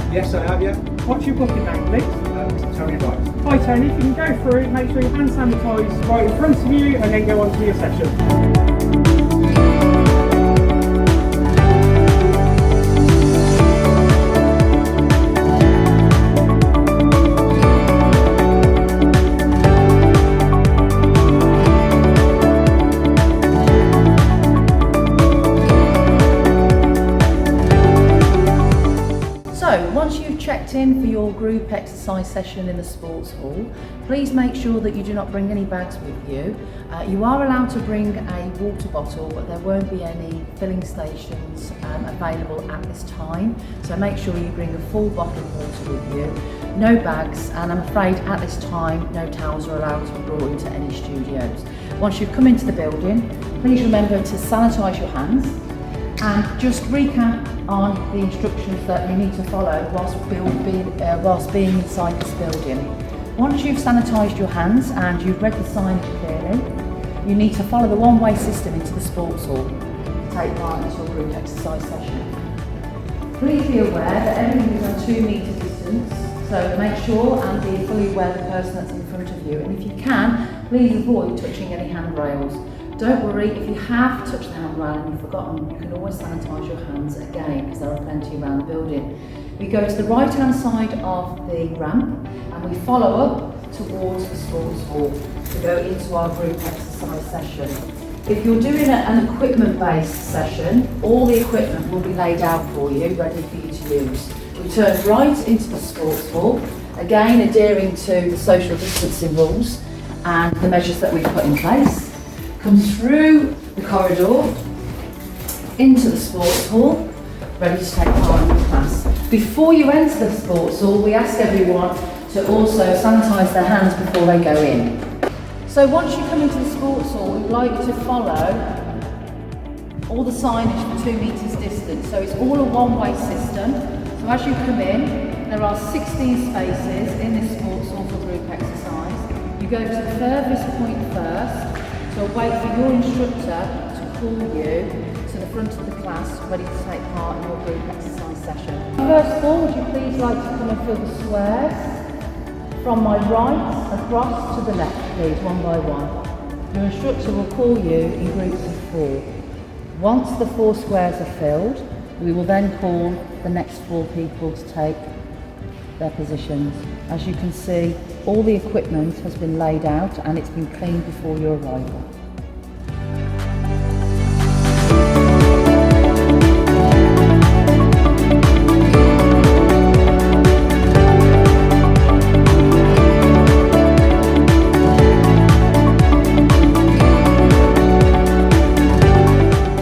Yes, I have, yeah. What's your booking name, please? Mr. Tony Rice. Hi Tony, if you can go through, make sure your hand sanitise right in front of you and then go on to your session. So, once you've checked in for your group exercise session in the sports hall, please make sure that you do not bring any bags with you. You are allowed to bring a water bottle, but there won't be any filling stations available at this time. So make sure you bring a full bottle of water with you. No bags, and I'm afraid at this time, no towels are allowed to be brought into any studios. Once you've come into the building, please remember to sanitise your hands. And just recap on the instructions that you need to follow whilst being inside this building. Once you've sanitised your hands and you've read the signage clearly, you need to follow the one-way system into the sports hall to take part in your group exercise session. Please be aware that everything is on 2 metre distance, so make sure and be fully aware of the person that's in front of you. And if you can, please avoid touching any handrails. Don't worry, if you have touched the handrail and you've forgotten, you can always sanitise your hands again because there are plenty around the building. We go to the right hand side of the ramp and we follow up towards the sports hall to go into our group exercise session. If you're doing an equipment based session, all the equipment will be laid out for you, ready for you to use. We turn right into the sports hall, again adhering to the social distancing rules and the measures that we've put in place. Come through the corridor into the sports hall, ready to take part in the class. Before you enter the sports hall, we ask everyone to also sanitise their hands before they go in. So once you come into the sports hall, we'd like you to follow all the signage for 2 metres distance. So it's all a one-way system. So as you come in, there are 16 spaces in this sports hall for group exercise. You go to the furthest point first. So wait for your instructor to call you to the front of the class, ready to take part in your group exercise session. First of all, would you please like to come and fill the squares from my right across to the left, please, one by one. Your instructor will call you in groups of 4. Once the 4 squares are filled, we will then call the next 4 people to take their positions. As you can see, all the equipment has been laid out and it's been cleaned before your arrival.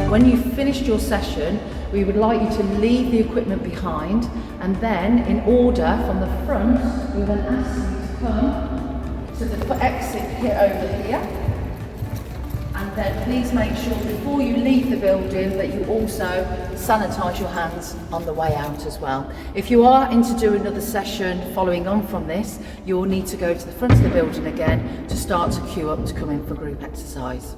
When you've finished your session, we would like you to leave the equipment behind, and then in order from the front, we then ask you to come to the exit here over here. And then please make sure before you leave the building that you also sanitise your hands on the way out as well. If you are in to do another session following on from this, you will need to go to the front of the building again to start to queue up to come in for group exercise.